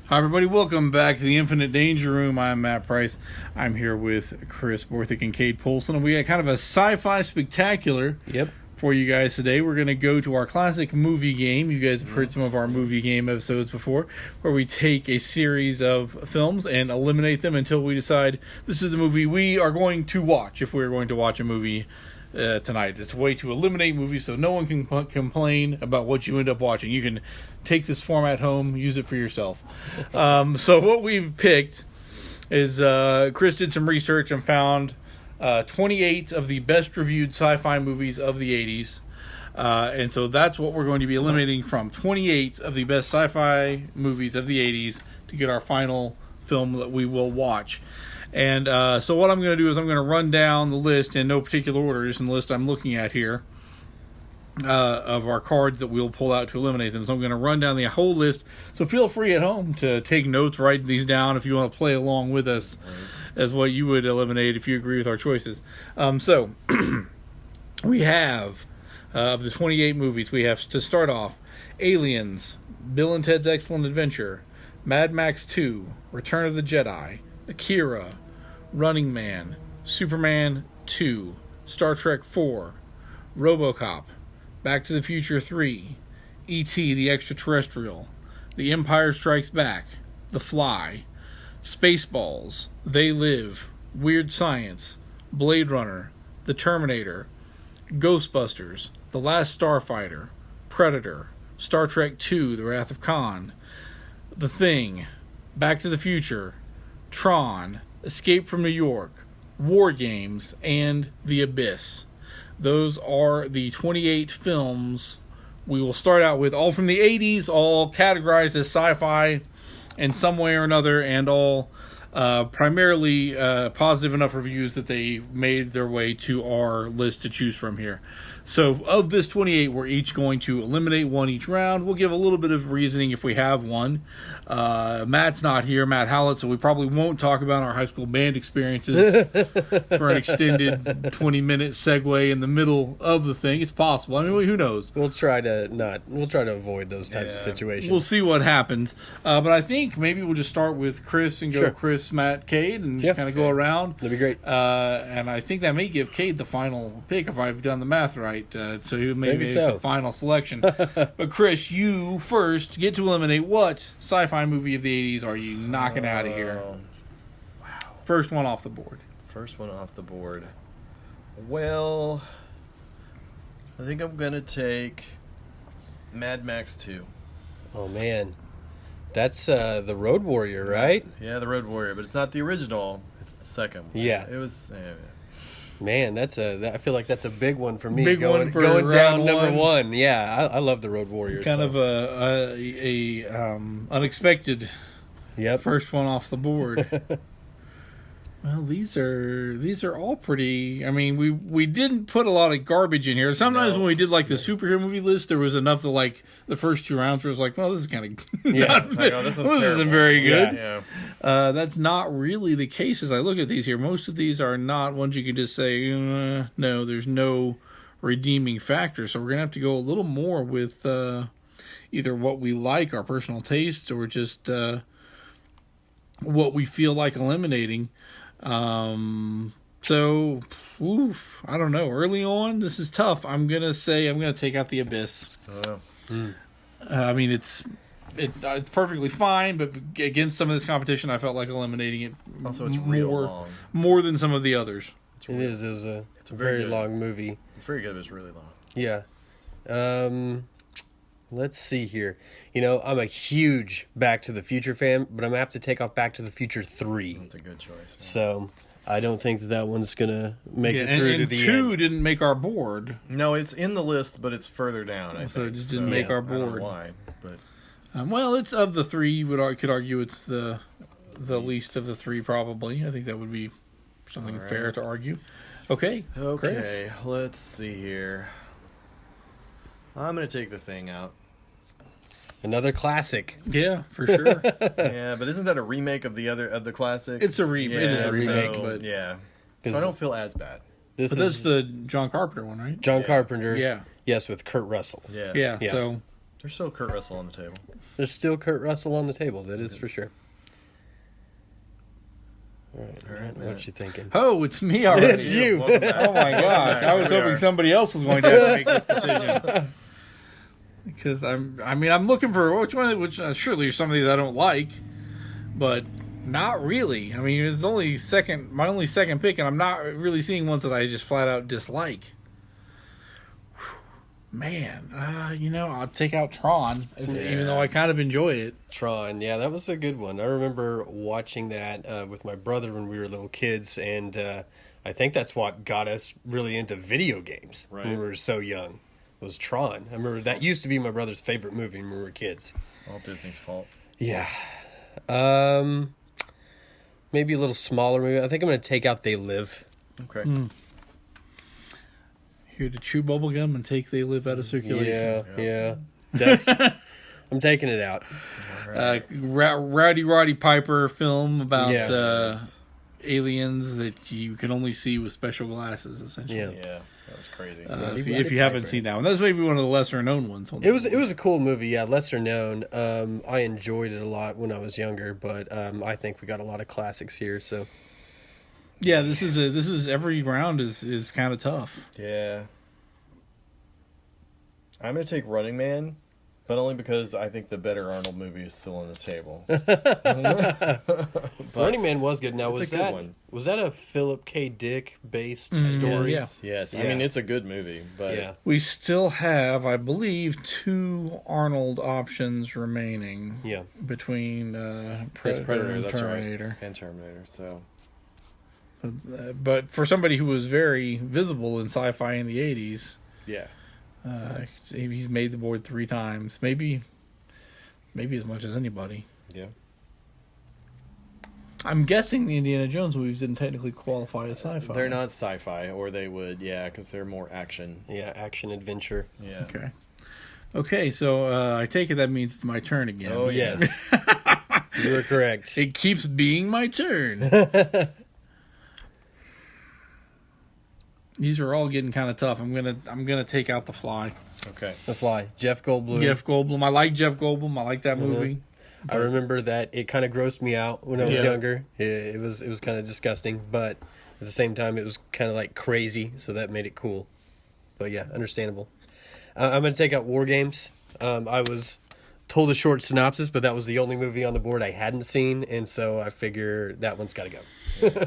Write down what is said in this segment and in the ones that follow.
Hi, everybody. Welcome back to the Infinite Danger Room. I'm Matt Price. I'm here with Chris Borthick and Kade Poulson. And we got kind of a sci-fi spectacular for you guys today. We're going to go to our classic movie game. You guys have heard some of our movie game episodes before, where we take a series of films and eliminate them until we decide this is the movie we are going to watch, if we're going to watch a movie tonight. It's a way to eliminate movies so no one can complain about what you end up watching. You can take this format home, use it for yourself. So what we've picked is Chris did some research and found 28 of the best reviewed sci-fi movies of the 80s. And so that's what we're going to be eliminating from 28 of the best sci-fi movies of the 80s to get our final film that we will watch. And so what I'm going to do is I'm going to run down the list in no particular order, just in the list I'm looking at here, of our cards that we'll pull out to eliminate them. So I'm going to run down the whole list. So feel free at home to take notes, write these down if you want to play along with us as what you would eliminate if you agree with our choices. So we have, of the 28 movies, we have to start off Aliens, Bill and Ted's Excellent Adventure, Mad Max 2, Return of the Jedi, Akira, Running Man, Superman 2, Star Trek 4, RoboCop, Back to the Future 3, E.T. the Extraterrestrial, The Empire Strikes Back, The Fly, Spaceballs, They Live, Weird Science, Blade Runner, The Terminator, Ghostbusters, The Last Starfighter, Predator, Star Trek 2, The Wrath of Khan, The Thing, Back to the Future, Tron, Escape from New York, War Games, and The Abyss. Those are the 28 films we will start out with, all from the 80s, all categorized as sci-fi in some way or another, and all primarily positive enough reviews that they made their way to our list to choose from here. So of this 28, we're each going to eliminate one each round. We'll give a little bit of reasoning if we have one. Matt's not here, Matt Howlett, so we probably won't talk about our high school band experiences for an extended 20-minute segue in the middle of the thing. It's possible. I mean, who knows? We'll try to avoid those types of situations. We'll see what happens. But I think maybe we'll just start with Chris and go Chris, Matt, Kade, and just kind of go around. That'd be great. And I think that may give Kade the final pick if I've done the math right. So he may make the final selection. But Chris, you first get to eliminate what sci-fi movie of the 80s are you knocking out of here? Wow. First one off the board. Well, I think I'm going to take Mad Max 2. Oh, man. That's the Road Warrior, right? Yeah, the Road Warrior, but it's not the original. It's the second one. Yeah. It was... Man, I feel like that's a big one for me. Big one for going down round number one. Yeah, I love the Road Warrior. Kind of a unexpected first one off the board. Well, these are all pretty. I mean, we didn't put a lot of garbage in here. Sometimes when we did like the superhero movie list, there was enough that like the first two rounds where it was like, well, this is kind of this isn't very good. Yeah. That's not really the case as I look at these here. Most of these are not ones you can just say, no, there's no redeeming factor. So we're gonna have to go a little more with either what we like, our personal tastes, or just what we feel like eliminating. So, I don't know. Early on, this is tough. I'm going to take out The Abyss. I mean, it's perfectly fine, but against some of this competition, I felt like eliminating it also, it's more than some of the others. It's a very long movie. It's very good, but it's really long. Yeah. Let's see here. I'm a huge Back to the Future fan, but I'm going to have to take off Back to the Future 3. That's a good choice. Yeah. So, I don't think that one's going to make it through to the end. And 2 didn't make our board. No, it's in the list, but it's further down, I think. It just didn't make our board. I don't know why, but... well, it's of the 3, you could argue it's the least of the 3, probably. I think that would be something fair to argue. Okay, let's see here. I'm going to take The Thing out. Another classic. Yeah, for sure. Yeah, but isn't that a remake of the classic? It's a remake. Yeah, it is a remake, but yeah. So I don't feel as bad. But that's the John Carpenter one, right? John Carpenter. Yeah. Yes, with Kurt Russell. Yeah. So There's still Kurt Russell on the table. There's still Kurt Russell on the table. That is for sure. All right. What you thinking? Oh, it's me already. It's you. Oh my gosh! I was hoping somebody else was going to have to make this decision. Because I'm looking for which one. Surely there's some of these I don't like, but not really. I mean, it's only my only second pick, and I'm not really seeing ones that I just flat out dislike. Man, I'll take out Tron, even though I kind of enjoy it. Tron, yeah, that was a good one. I remember watching that with my brother when we were little kids, and I think that's what got us really into video games when we were so young, was Tron. I remember that used to be my brother's favorite movie when we were kids. All Disney's fault. Yeah. Maybe a little smaller movie. I think I'm going to take out They Live. Okay. Here to chew bubblegum and take They Live out of circulation. Yeah. That's. I'm taking it out. Right. Rowdy Roddy Piper film about aliens that you can only see with special glasses, essentially. Yeah, that was crazy. If you haven't seen that one, that's maybe one of the lesser known ones. It was a cool movie, yeah, lesser known. I enjoyed it a lot when I was younger, but I think we got a lot of classics here, so. Yeah, this is every round is kind of tough. Yeah. I'm going to take Running Man, but only because I think the better Arnold movie is still on the table. Running Man was good. Now, was that a Philip K. Dick based story? Yeah. Yes. I mean, it's a good movie, but we still have, I believe, 2 Arnold options remaining. Yeah. Between Predator and Terminator. Right. And Terminator, so. But for somebody who was very visible in sci-fi in the 80s, he's made the board 3 times, maybe as much as anybody. Yeah. I'm guessing the Indiana Jones movies didn't technically qualify as sci-fi. They're not sci-fi, or they would, because they're more action. Yeah, action adventure. Yeah. Okay, so I take it that means it's my turn again. Oh yes, you were correct. It keeps being my turn. These are all getting kind of tough. I'm gonna take out The Fly. Okay. The Fly. Jeff Goldblum. I like Jeff Goldblum. I like that movie. I remember that it kind of grossed me out when I was younger. It was kind of disgusting, but at the same time, it was kind of like crazy, so that made it cool. But yeah, understandable. I'm gonna take out War Games. I was told a short synopsis, but that was the only movie on the board I hadn't seen, and so I figure that one's got to go.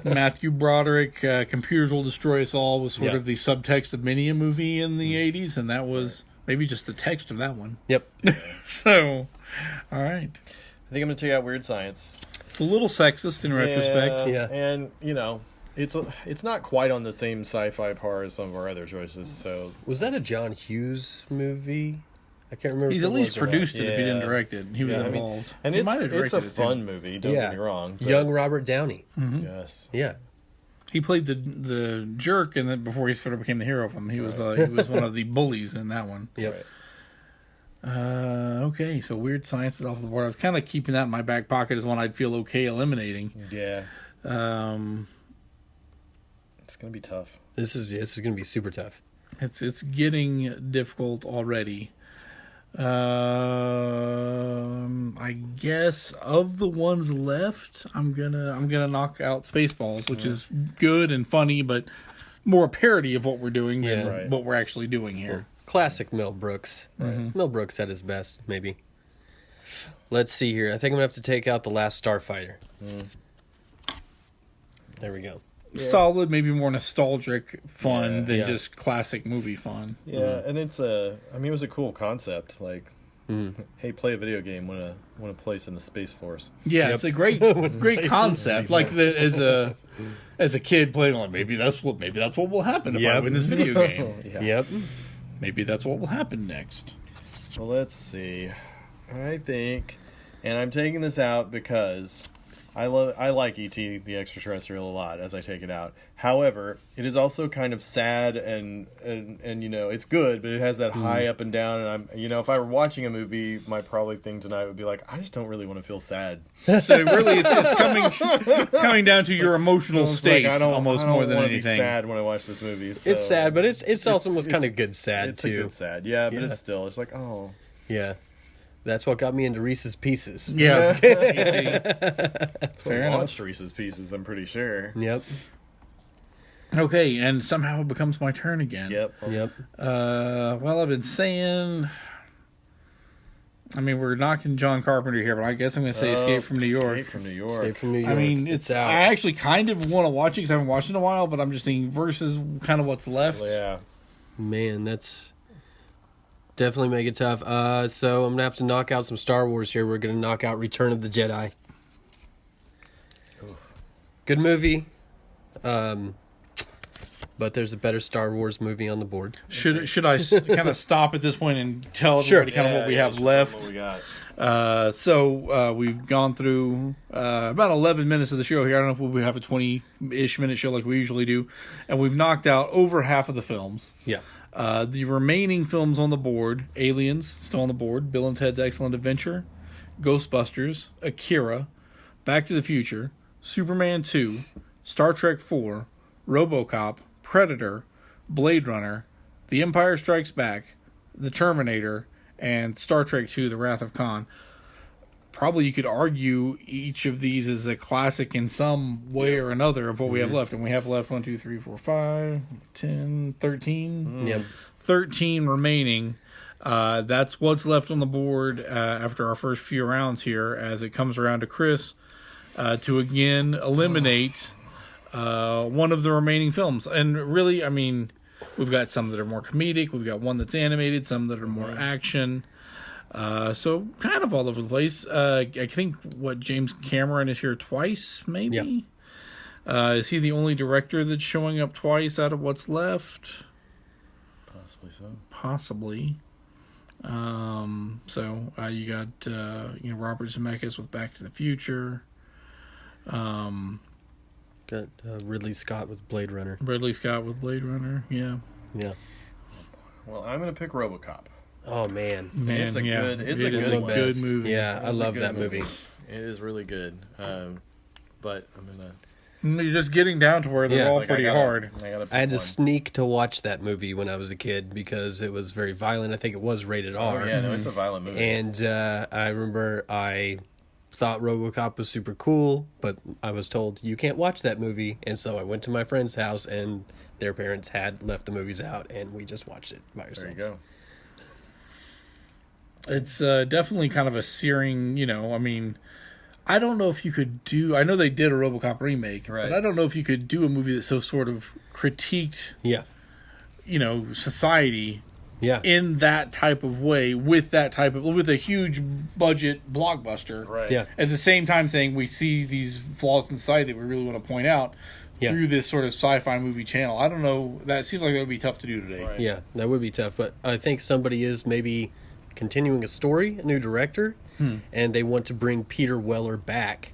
Matthew Broderick, Computers Will Destroy Us All was sort of the subtext of many a movie in the 80s, and that was maybe just the text of that one. Yep. So, all right. I think I'm going to take out Weird Science. It's a little sexist in retrospect. Yeah. And, it's not quite on the same sci-fi par as some of our other choices, so... Was that a John Hughes movie? I can't remember. He's at least produced it if he didn't direct it. He was involved. And it's a fun movie, don't get me wrong. But... Young Robert Downey. Mm-hmm. Yes. Yeah. He played the jerk, and then before he sort of became the hero of him, he was one of the bullies in that one. Yep. Right. Okay, so Weird Science is off the board. I was kind of keeping that in my back pocket as one I'd feel okay eliminating. Yeah. It's gonna be tough. This is gonna be super tough. It's getting difficult already. I guess of the ones left, I'm gonna knock out Spaceballs, which is good and funny, but more a parody of what we're doing than what we're actually doing here. Classic Mel Brooks. Mel Brooks at his best, maybe. Let's see here. I think I'm gonna have to take out The Last Starfighter. There we go. Yeah. Solid, maybe more nostalgic fun than just classic movie fun. Yeah, and it was a cool concept. Like, hey, play a video game, win a place in the Space Force. Yeah, it's a great concept. Like as a kid playing, like maybe that's what will happen if I win this video game. Yep. Maybe that's what will happen next. Well, let's see. I think, and I'm taking this out because I like E.T. the Extraterrestrial a lot as I take it out. However, it is also kind of sad and it's good, but it has that high up and down. And I'm if I were watching a movie, my probably thing tonight would be like, I just don't really want to feel sad. So really, it's coming down to your emotional state almost more than anything. Be sad when I watch this movie. So it's sad, but it's also almost kind of good sad it's too. It's a good sad, but it's still like Yeah. That's what got me into Reese's Pieces. Yeah. Fair enough. Reese's Pieces, I'm pretty sure. Yep. Okay, and somehow it becomes my turn again. Yep. Well, I've been saying... I mean, we're knocking John Carpenter here, but I guess I'm going to say Escape from New York. Escape from New York. Escape from New York. I mean, out. I actually kind of want to watch it because I haven't watched it in a while, but I'm just thinking versus kind of what's left. Yeah. Man, that's definitely make it tough. So I'm going to have to knock out some Star Wars here. We're going to knock out Return of the Jedi. Good movie. But there's a better Star Wars movie on the board. Should I kind of stop at this point and tell everybody kind of what we have left? What we got. So we've gone through about 11 minutes of the show here. I don't know if we'll have a 20-ish minute show like we usually do. And we've knocked out over half of the films. Yeah. The remaining films on the board, Aliens, still on the board, Bill and Ted's Excellent Adventure, Ghostbusters, Akira, Back to the Future, Superman 2, Star Trek 4, RoboCop, Predator, Blade Runner, The Empire Strikes Back, The Terminator, and Star Trek II, The Wrath of Khan. Probably you could argue each of these is a classic in some way or another of what we have left. And we have left 1, 2, 3, 4, 5, 10, 13. Yep. 13 remaining. That's what's left on the board after our first few rounds here as it comes around to Chris to again eliminate... one of the remaining films. And really, I mean, we've got some that are more comedic, we've got one that's animated, some that are more action. So kind of all over the place. I think James Cameron is here twice, maybe? Yeah. Is he the only director that's showing up twice out of what's left? Possibly so. Possibly. So you got Robert Zemeckis with Back to the Future. Got Ridley Scott with Blade Runner. Yeah. Yeah. Well, I'm going to pick RoboCop. Oh, man. It's a good movie. Yeah, I love that movie. It is really good. But I'm going to... You're just getting down to where they're all pretty hard. I had to sneak to watch that movie when I was a kid because it was very violent. I think it was rated R. Oh, yeah, no, it's a violent movie. And I remember I thought RoboCop was super cool, but I was told you can't watch that movie, and so I went to my friend's house, and their parents had left the movies out, and we just watched it by ourselves. There you go. It's definitely kind of a searing, I mean, I don't know if you could do... I know they did a RoboCop remake, right, but I don't know if you could do a movie that so sort of critiqued, society... Yeah. In that type of way, with a huge budget blockbuster, right? Yeah. At the same time, saying we see these flaws in society that we really want to point out through this sort of sci-fi movie channel. I don't know. That seems like that would be tough to do today. Right. Yeah, that would be tough. But I think somebody is maybe continuing a story, a new director, and they want to bring Peter Weller back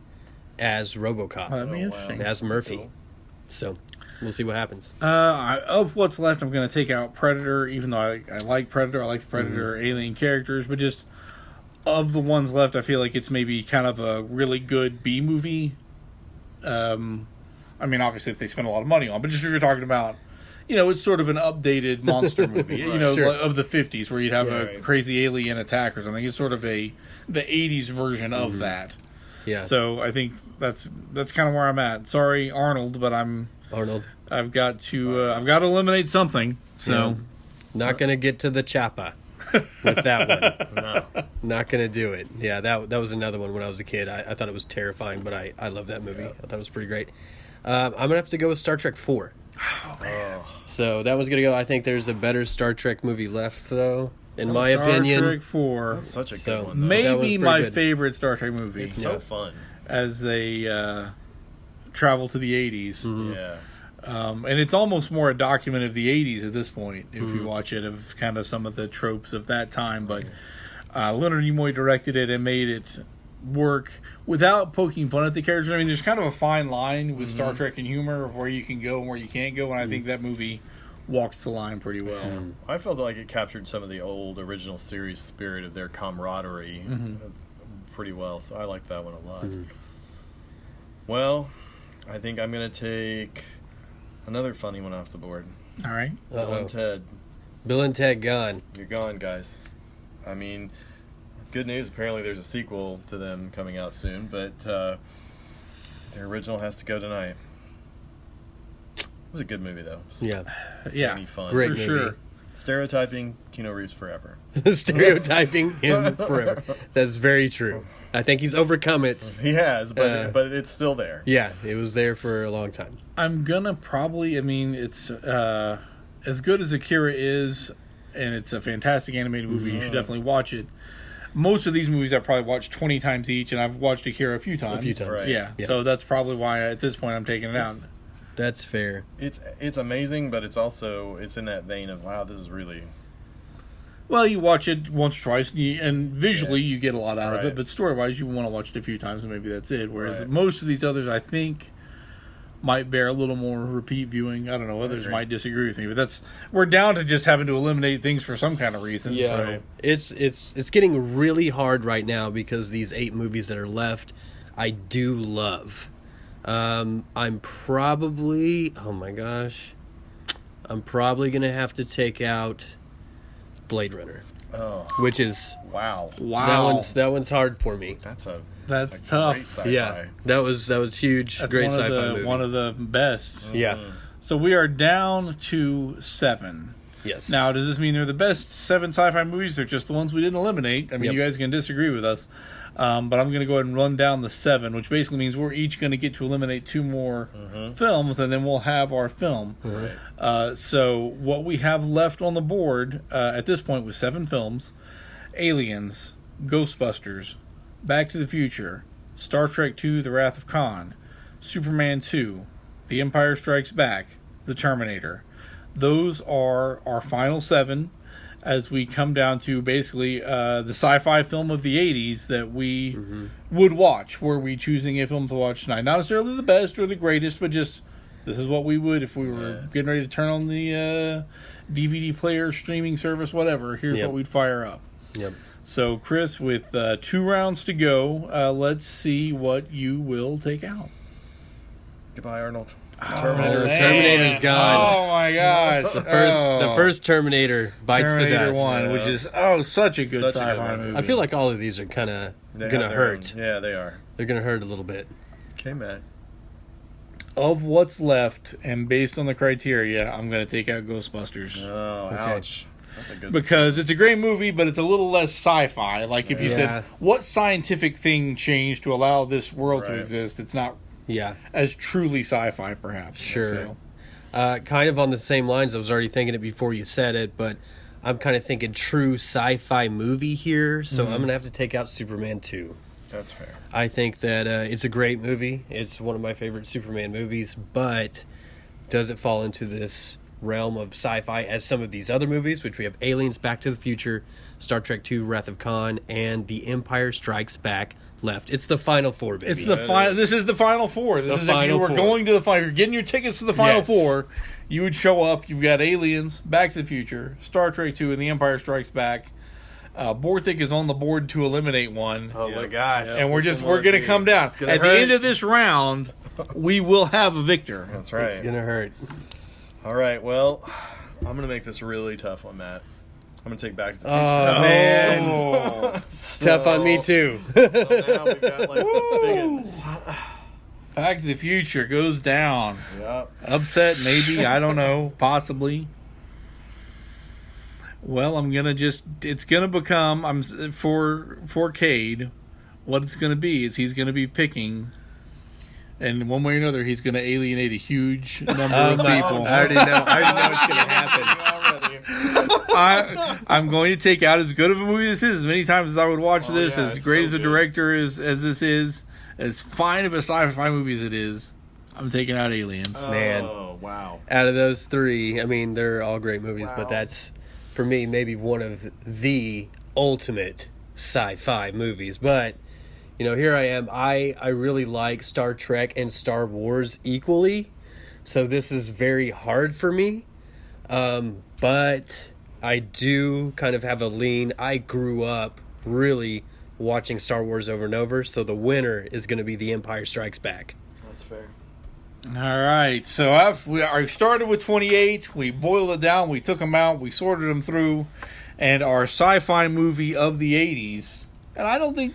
as RoboCop. That'd be interesting. As Murphy. Cool. So we'll see what happens. Of what's left, I'm going to take out Predator, even though I like Predator. I like the Predator alien characters, but just of the ones left, I feel like it's maybe kind of a really good B movie. I mean, obviously, if they spend a lot of money on, but just if you're talking about, it's sort of an updated monster movie, of the 50s, where you'd have a crazy alien attack or something. It's sort of the 80s version of that. Yeah. So I think that's kind of where I'm at. Sorry, Arnold, but I've got to eliminate something. So not gonna get to the Chappa with that one. No, not gonna do it. Yeah, that was another one when I was a kid. I thought it was terrifying, but I love that movie. I thought it was pretty great. I'm gonna have to go with Star Trek 4. Oh man. So that was gonna go. I think there's a better Star Trek movie left, though. In my opinion, Star Trek 4. That's such a good one. Though. Maybe my favorite Star Trek movie. It's so fun as they travel to the 80s. Mm-hmm. Yeah. And it's almost more a document of the 80s at this point, if you watch it, of kind of some of the tropes of that time. But Leonard Nimoy directed it and made it work without poking fun at the characters. I mean, there's kind of a fine line with Star Trek and humor of where you can go and where you can't go, and I think that movie walks the line pretty well. I felt like it captured some of the old original series spirit of their camaraderie pretty well, so I like that one a lot. Well, I think I'm going to take another funny one off the board. All right. Bill and Ted. Bill and Ted gone. You're gone, guys. I mean, good news. Apparently, there's a sequel to them coming out soon, but their original has to go tonight. It was a good movie, though. Yeah, fun. Great for movie. sure. Stereotyping Keanu Reeves forever. Stereotyping him forever. That's very true. I think he's overcome it. He has, but it's still there. Yeah, it was there for a long time. I'm gonna probably. I mean, it's as good as Akira is, and it's a fantastic animated movie. You should definitely watch it. Most of these movies I've probably watched 20 times each, and I've watched Akira a few times. Right. Yeah, so that's probably why at this point I'm taking it out. That's fair. It's amazing, but it's in that vein of, wow, this is really... Well, you watch it once or twice, and visually you get a lot out of Right. it, but story-wise you want to watch it a few times, and maybe that's it. Whereas most of these others, I think, might bear a little more repeat viewing. I don't know. Others might disagree with me, but we're down to just having to eliminate things for some kind of reason. Yeah, So. it's getting really hard right now because these 8 movies that are left, I do love. I'm probably gonna have to take out Blade Runner, which is wow. That one's hard for me. That's tough. great sci-fi. Yeah, that was huge. That's great one of sci-fi the movie. one of the best. Yeah. So we are down to 7. Yes. Now, does this mean they're the best 7 sci-fi movies? They're just the ones we didn't eliminate. I mean, you guys can disagree with us. But I'm going to go ahead and run down the 7, which basically means we're each going to get to eliminate 2 more films, and then we'll have our film. So what we have left on the board at this point was 7 films: Aliens, Ghostbusters, Back to the Future, Star Trek II: The Wrath of Khan, Superman 2, The Empire Strikes Back, The Terminator. Those are our final 7 as we come down to basically the sci-fi film of the 80s that we would watch. Were we choosing a film to watch tonight? Not necessarily the best or the greatest, but just this is what we would if we were getting ready to turn on the DVD player, streaming service, whatever. Here's what we'd fire up. Yep. So, Chris, with 2 rounds to go, let's see what you will take out. Goodbye, Arnold. Terminator's gone. Oh my gosh! The first Terminator bites Terminator the dust. 1, which is such a good Such a good sci-fi movie. movie. I feel like all of these are kind of They gonna have their hurt. own- Yeah, they are. They're gonna hurt a little bit. Okay, Matt. Of what's left, and based on the criteria, I'm going to take out Ghostbusters. Oh, Okay. ouch. That's a good Because it's a great movie, but it's a little less sci-fi. Like if you Yeah. said, what scientific thing changed to allow this world to Right. exist? It's not Yeah, as truly sci-fi, perhaps. sure. So, Kind of on the same lines. I was already thinking it before you said it, but I'm kind of thinking true sci-fi movie here. So I'm gonna have to take out Superman 2. That's fair. I think that it's a great movie. It's one of my favorite Superman movies, but does it fall into this realm of sci-fi as some of these other movies, which we have Aliens, Back to the Future, Star Trek II, Wrath of Khan, and The Empire Strikes Back left? It's the final 4, baby. it's the final. This is the final 4. This The is if you final were 4. going to the final. You're getting your tickets to the final Yes. 4. You would show up. You've got Aliens, Back to the Future, Star Trek II, and The Empire Strikes Back. Borthick is on the board to eliminate one. Oh my gosh. And we're going to come down. It's gonna At hurt. the end of this round, we will have a victor. That's right. It's gonna hurt. All right, well, I'm going to make this a really tough one, Matt. I'm going to take Back to the Oh, Future. man. Oh. Tough on me too. So now we got like the biggest. Back to the Future goes down. Yep. Upset, maybe. I don't know. Possibly. Well, it's gonna become, for Kade, what it's gonna be is he's gonna be picking, and one way or another, he's gonna alienate a huge number of people. I already know it's gonna happen. I'm going to take out as good of a movie this is, as many times as I would watch this, yeah, as it's great so as a good. director as this is, as fine of a sci-fi movie as it is, I'm taking out Aliens. Man. Oh, wow. Out of those 3, I mean, they're all great movies, Wow. but that's, for me, maybe one of the ultimate sci-fi movies. But, here I am. I really like Star Trek and Star Wars equally, so this is very hard for me. But I do kind of have a lean. I grew up really watching Star Wars over and over, so the winner is going to be The Empire Strikes Back. That's fair. All right, so I started with 28. We boiled it down. We took them out. We sorted them through, and our sci-fi movie of the 80s. And I don't think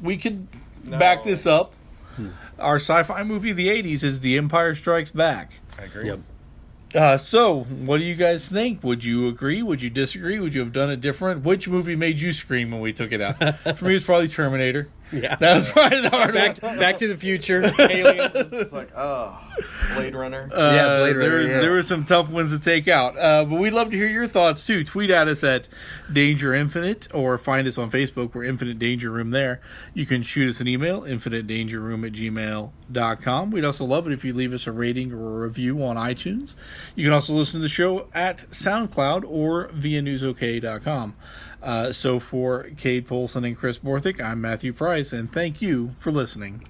we could back this up. Our sci-fi movie of the 80s is The Empire Strikes Back. I agree. Yep. So, what do you guys think? Would you agree? Would you disagree? Would you have done it different? Which movie made you scream when we took it out? For me, it was probably Terminator. Yeah. That was probably the hard one. Back to the Future, Aliens. It's like, Blade Runner. Blade Runner. There were some tough ones to take out. But we'd love to hear your thoughts, too. Tweet at us at Danger Infinite, or find us on Facebook. We're Infinite Danger Room there. You can shoot us an email, infinitedangerroom@gmail.com. We'd also love it if you leave us a rating or a review on iTunes. You can also listen to the show at SoundCloud or via newsok.com. So for Kade Poulson and Chris Borthick, I'm Matthew Price, and thank you for listening.